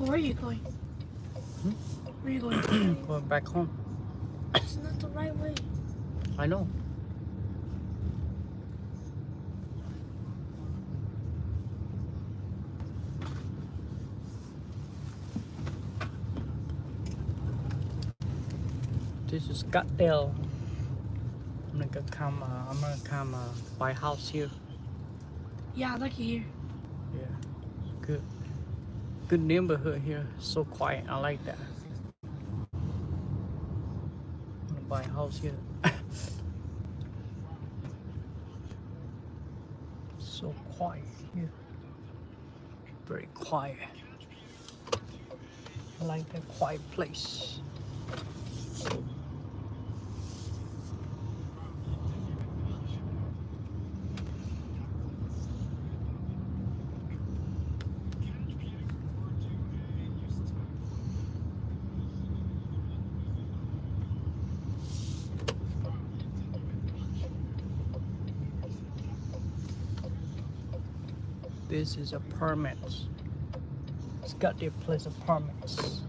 Where are you going? Hmm? Where are you going? Going back home. It's not the right way. I know. This is Scottsdale. I'm gonna come buy house here. Yeah, I like it here. Yeah, good. Good neighborhood here. So quiet. I like that. I'm gonna buy a house here. So quiet here. Very quiet. I like that quiet place. This is apartments. It's got their place apartments.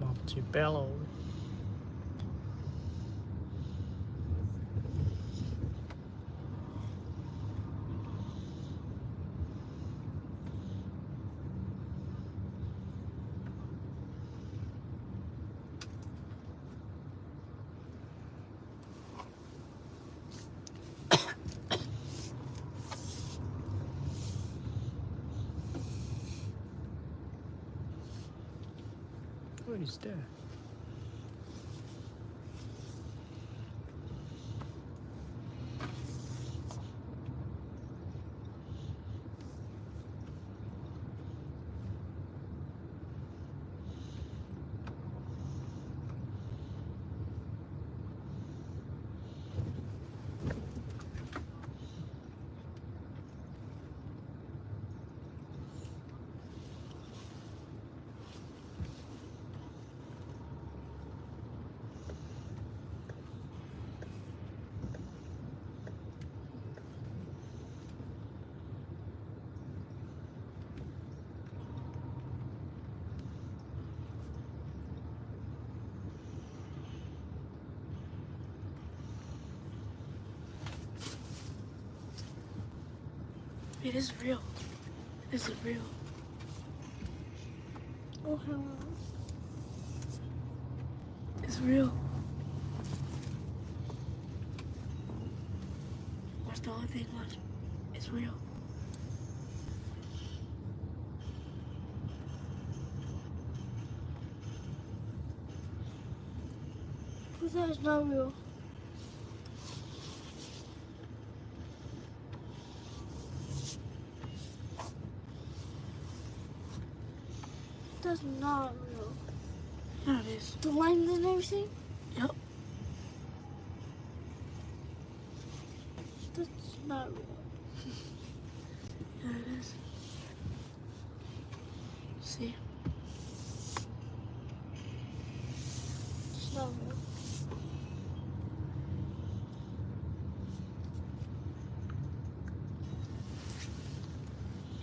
Montebello. What is that? It is real. This is real. Oh, hello. It's real. Watch the other thing, watch. It's real. Who said it's not real? That's not real. Yeah, it is. The lines and everything? Yep. That's not real. Yeah, it is. See? It's not real.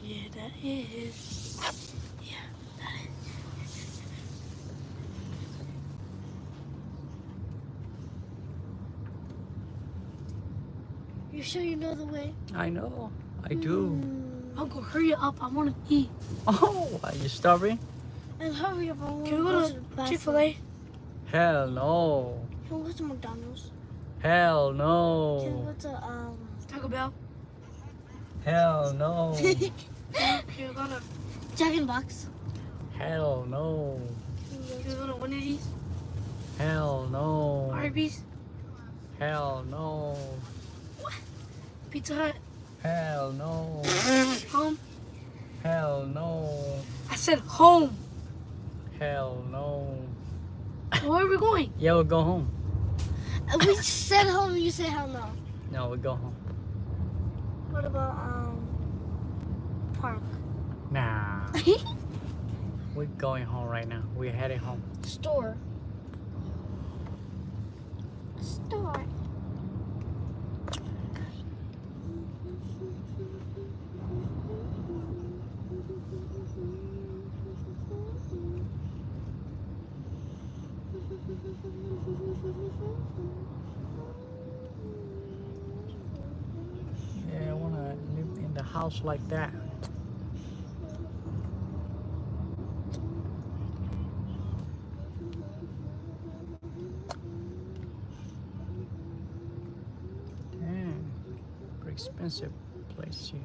Yeah, that is. Yeah, that is. You sure you know the way? I know. I do. Uncle, hurry up. I want to eat. Oh, are you starving? And hurry up. I want to go to the bathroom. Chick-fil-A? Hell no. Can we go to McDonald's? Hell Can we no. go to Taco Bell? Hell no. Can we go to Jack in the Box? Hell no. Can we go to Wendy's? Hell no. Arby's? Hell no. Pizza Hut? Hell no. Home? Hell no. I said home. Hell no. Where are we going? Yeah, we'll go home. We said home. You said hell no. No, we'll go home. What about park? Nah. We're going home right now. We're heading home. Store. Store. Yeah, I wanna live in the house like that. Damn, pretty expensive place here.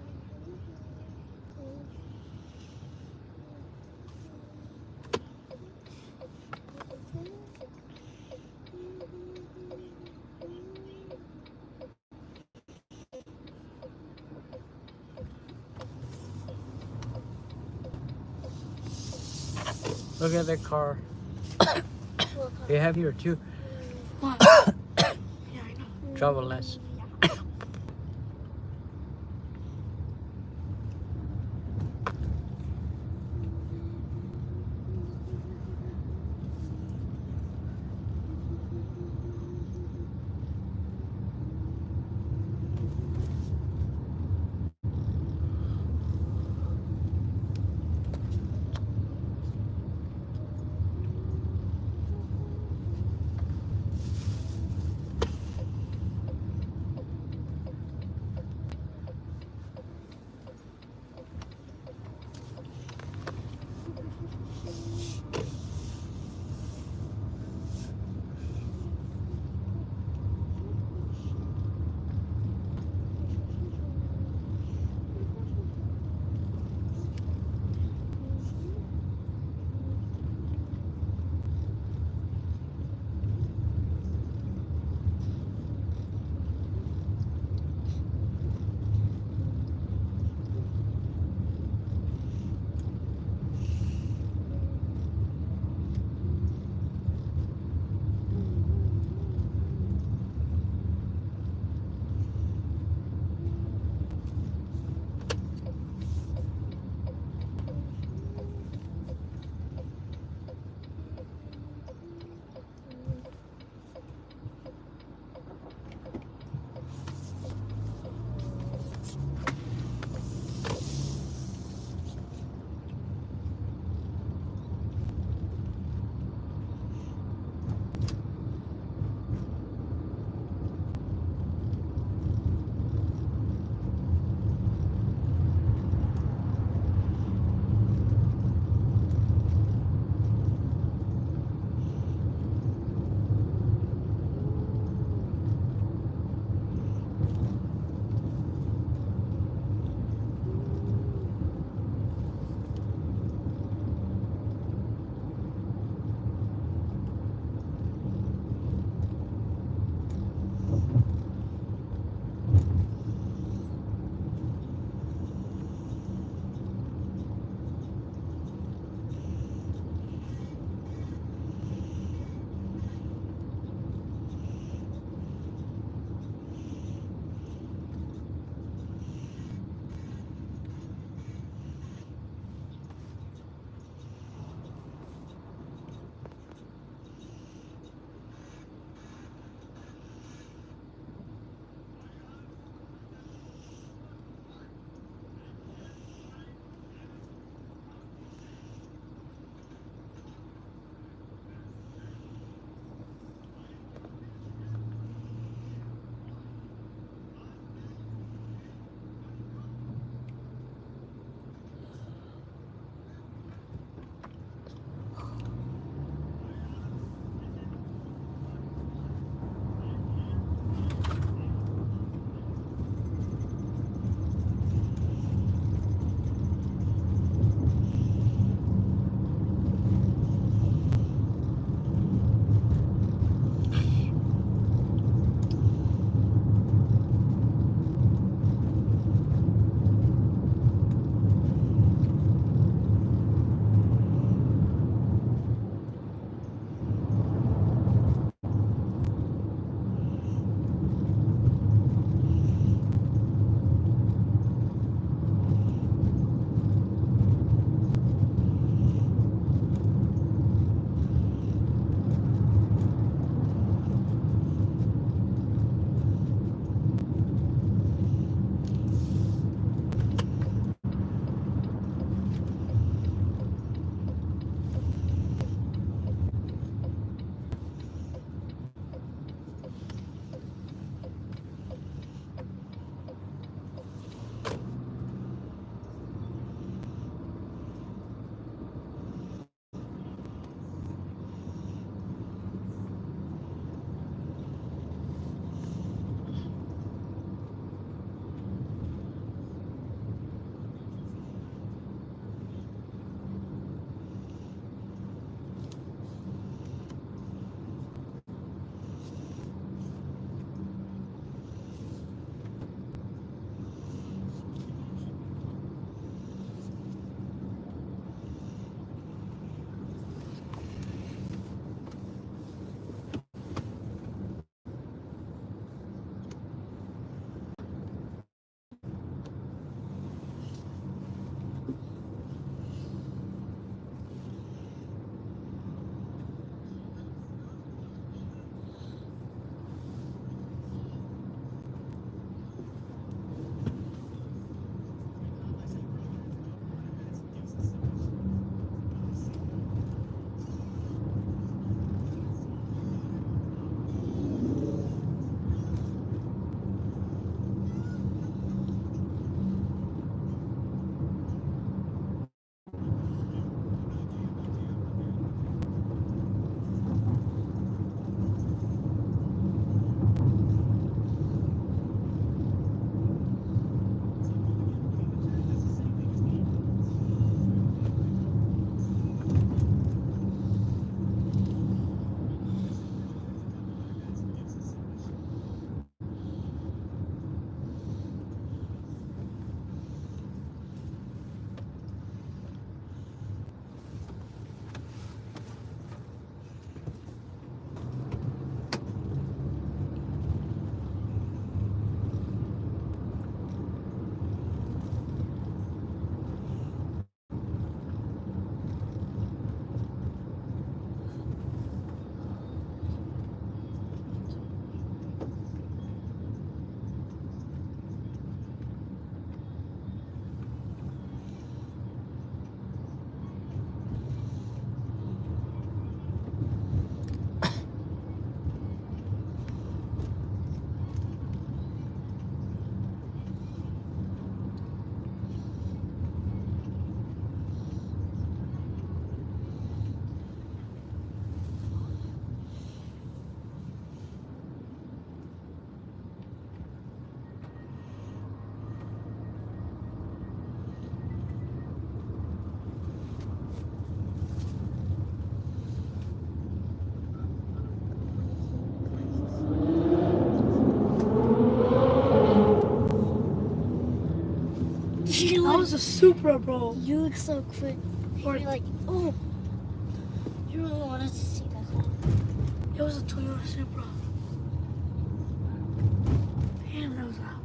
Look at that car. They have here too. What? Yeah, I know. Travel less. Supra, bro. You look so quick. Or You're like, oh. You really wanted to see that car. it was a Toyota Supra. Damn, that was loud.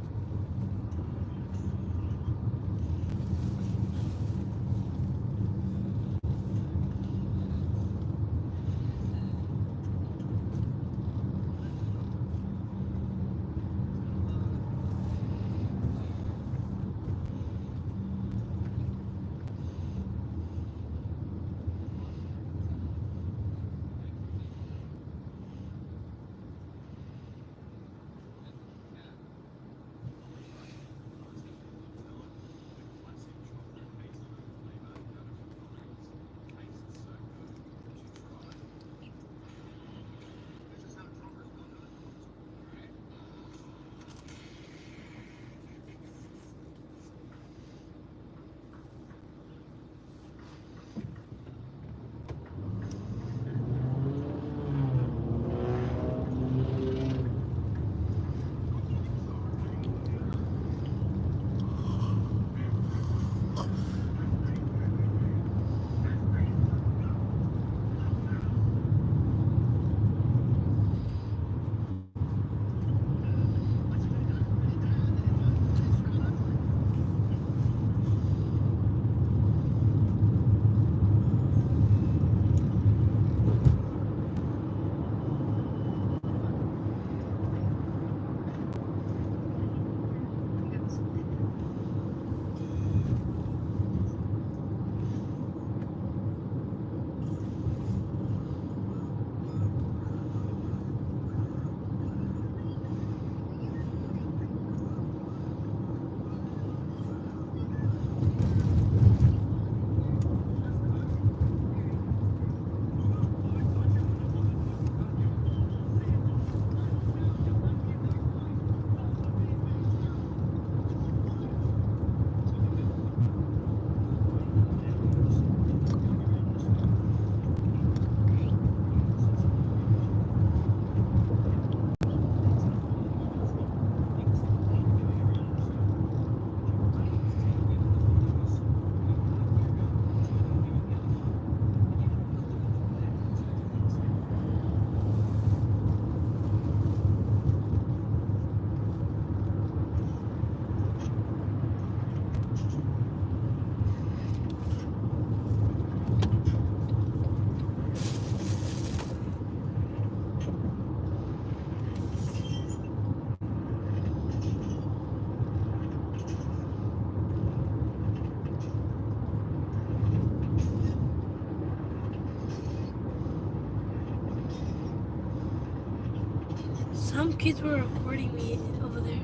Some kids were recording me over there.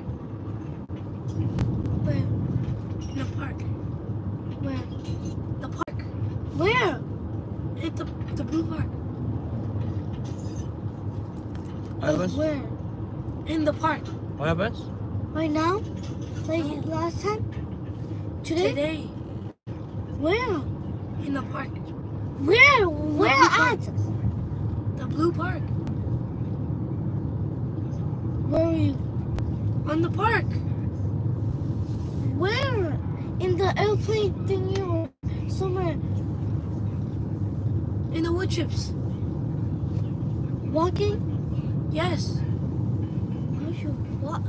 Where? In the park. Where? The park. Where? At the blue park. What happens? Where? In the park. What happens? Right now? Like last time? Today? Today. Where? In the park. Where? Where blue park. at? The blue park. Where are you? On the park. Where? In the airplane thingy or somewhere? In the wood chips. Walking? Yes. How you what?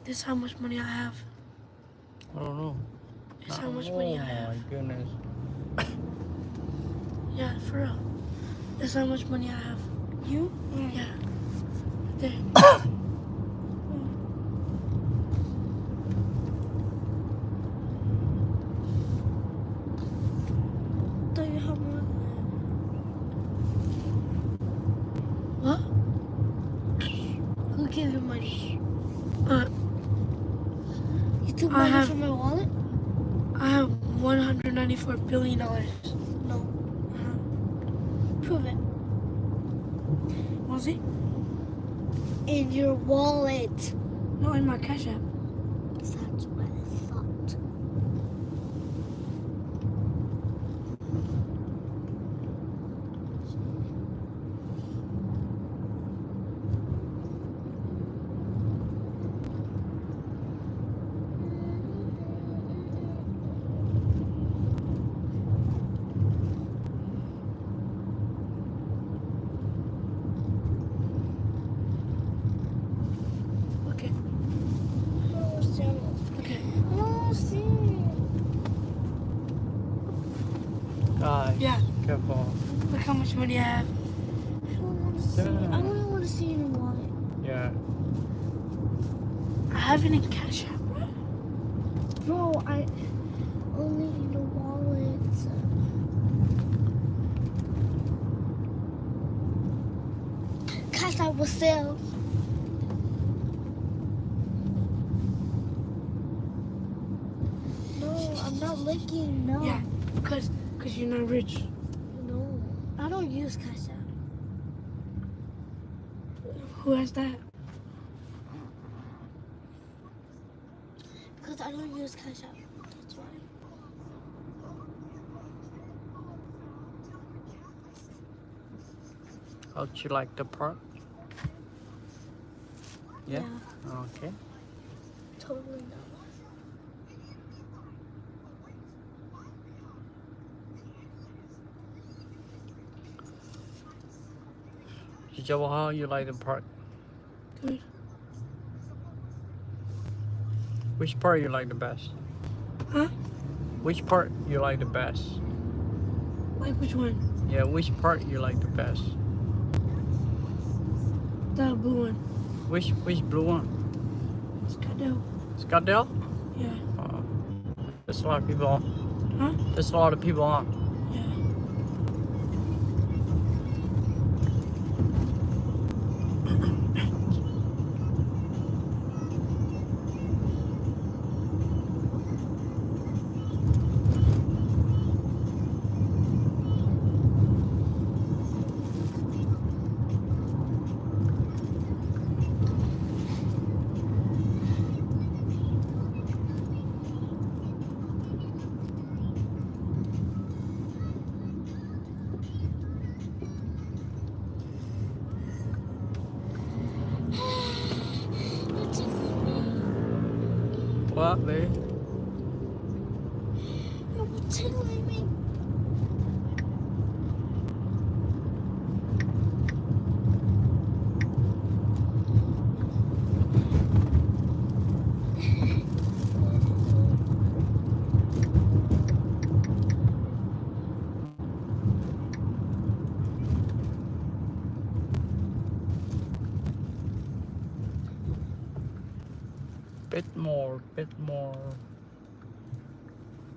This is how much money I have. I don't know. This is how much money I have. Oh my goodness. Yeah, for real. This is how much money I have. You? Yeah. Right there. Don't you have more than that? What? Who gave you money? You took money from my wallet? I have $194 billion. No. Prove it. Was it? In your wallet. No, in my Cash App. That's what I thought. Okay. Okay. Guys, Yeah. careful. Look how much money I have. I don't want to see your wallet. Yeah. I have it in Cash App, bro. Bro, I only need a wallet. Cash App will sell. No, I'm not looking. No. Yeah, because you're not rich. No. I don't use Cash App. Who has that? Because I don't use Cash App. That's why. How'd you like the park? Yeah? Okay. Totally not. Joe, how you like the park? Good. Which part you like the best? Huh? Which part you like the best? Like which one? Yeah, which part you like the best? The blue one. Which blue one? Scottsdale. Scottsdale? Yeah. There's a lot of people on. Huh? There's a lot of people on. Yeah. What, babe? You're tickling me. Bit more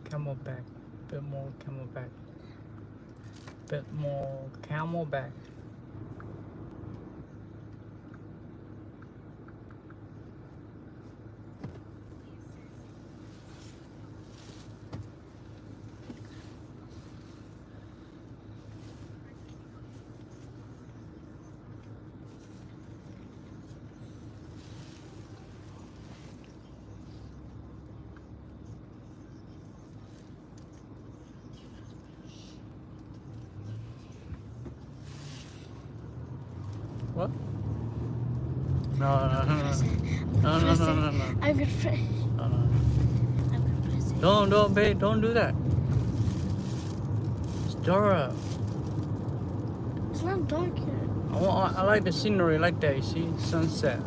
camelback, bit more camelback, bit more camelback. What? No. No. I'm gonna press. I'm gonna press it. Don't, babe, don't do that. It's dark. It's not dark yet. I like the scenery like that, you see? Sunset.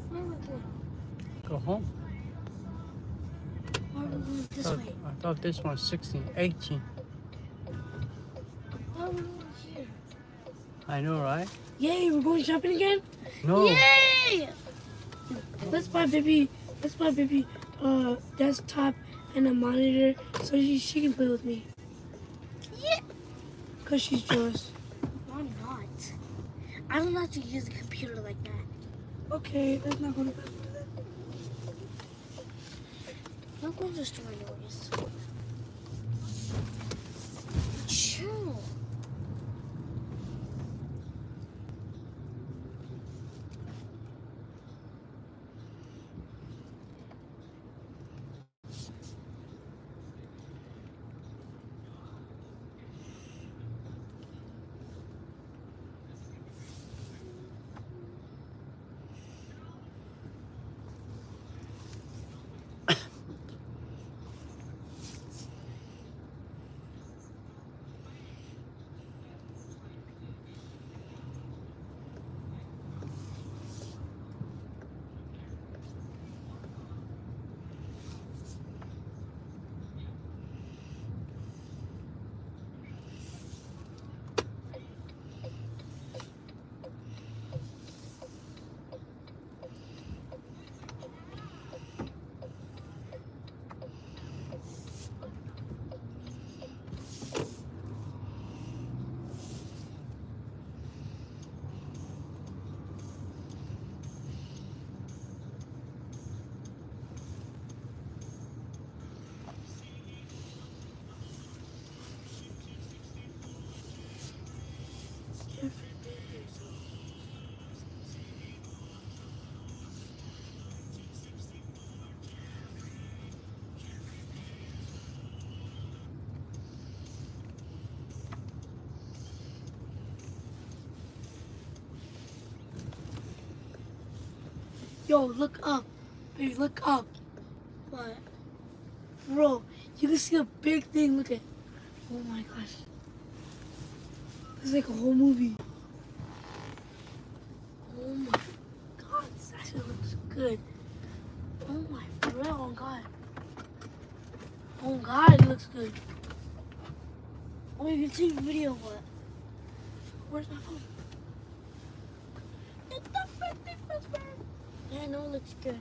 Where are we going? Go home. Why are we going this way? I thought this one's 16, 18. Why are we going here? I know, right? Yay, we're going shopping again? No. Yay! Let's buy baby desktop and a monitor so she can play with me. Yeah. Cause she's jealous. I'm not. I don't have to use a computer like that. Okay, let's not go to bed. I'm going to the store anyways. Chill. Yo, look up. Baby, look up. What? Bro, you can see a big thing. Look at. Oh my gosh. It's like a whole movie. Oh my god, this actually looks good. Oh my, for real, oh god. Oh god, it looks good. Oh, you can see the video of what? Where's my phone? Yeah, I know it looks good.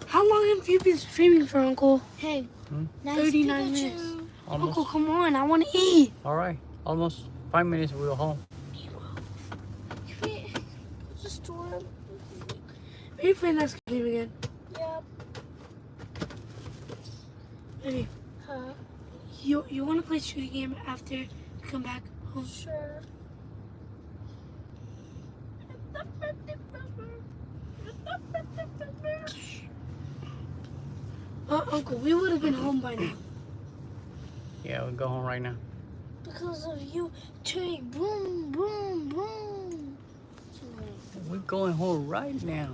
How long have you been streaming for, Uncle? Hey, Hmm? nice 39 Pikachu. minutes. Almost. Uncle, come on, I want to eat. All right. Almost 5 minutes. We're home. Wait, the store. Are you playing that game again? Yep. Baby, Huh? you want to play shooting game after you come back home? Sure. Uncle, we would have been home by now. Yeah, we'll go home right now. Because of you turning boom, boom, boom. We're going home right now.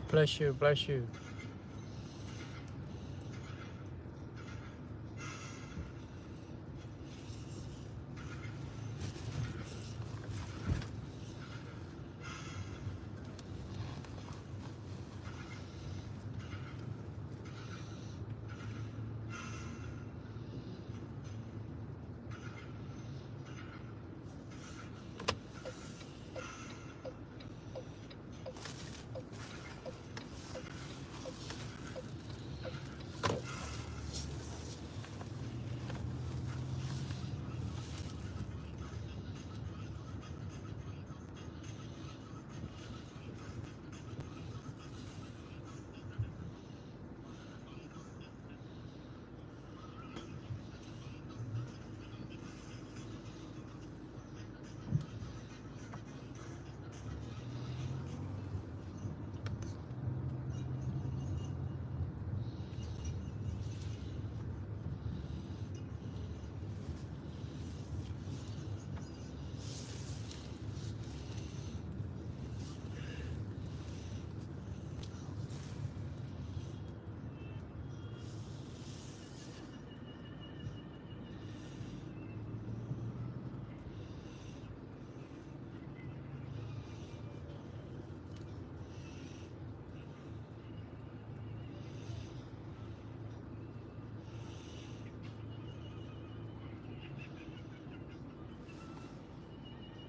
Bless you, bless you.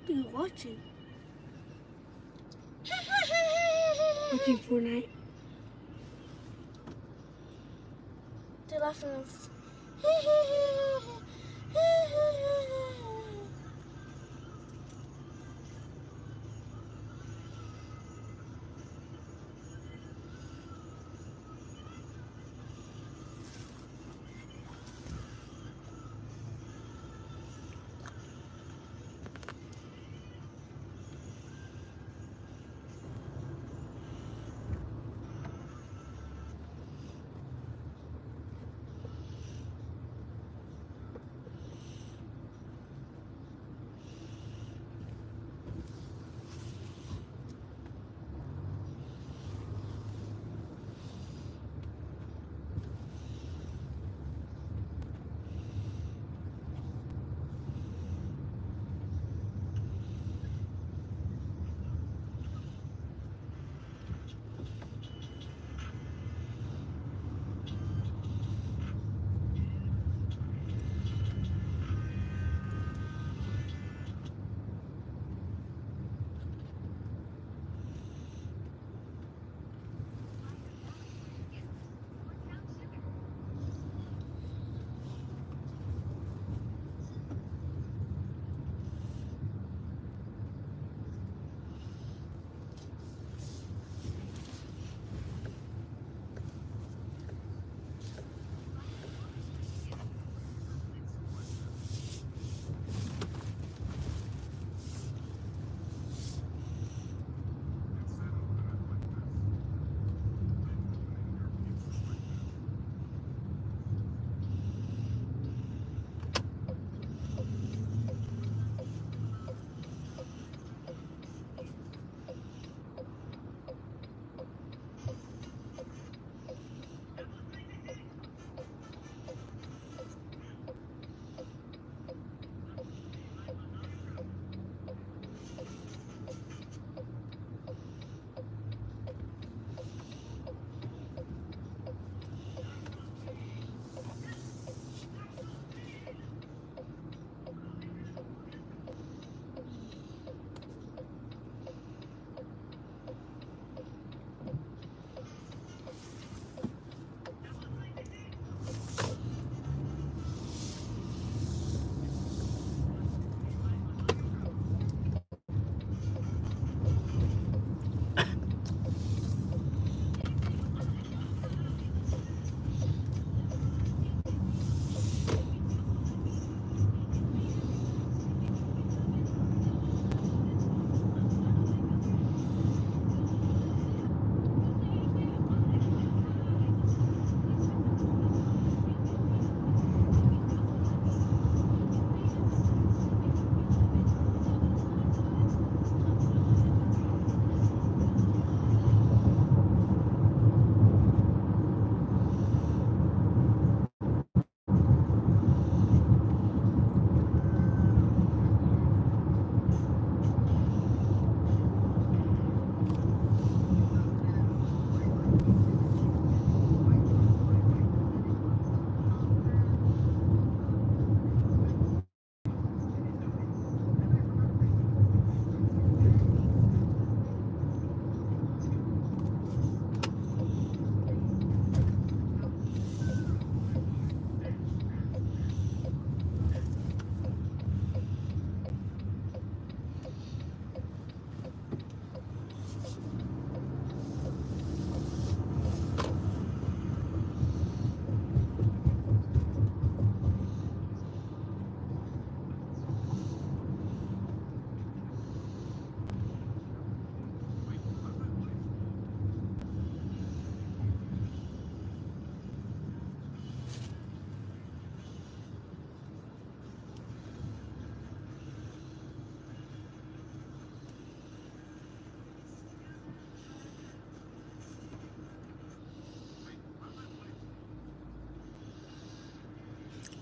What are you watching? Watching Fortnite. They're laughing at us.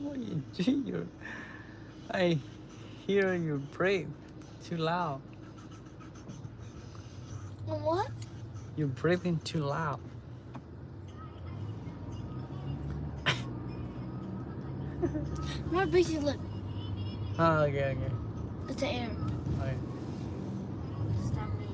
What you do? I hear you breathe too loud. What? You're breathing too loud. Not breathing. Look, Oh, okay. it's the air. Okay. Stop me.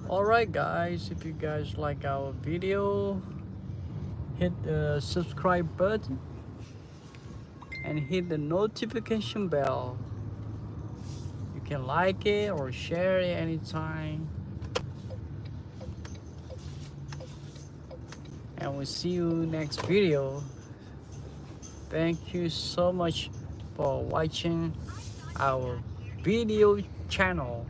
Alright guys, if you guys like our video, hit the subscribe button and hit the notification bell. You can like it or share it anytime. And we'll see you next video. Thank you so much for watching our video channel.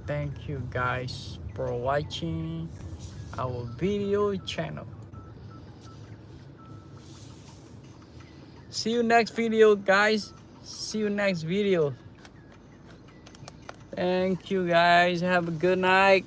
Thank you guys for watching our video channel. See you next video guys. See you next video. Thank you guys. Have a good night.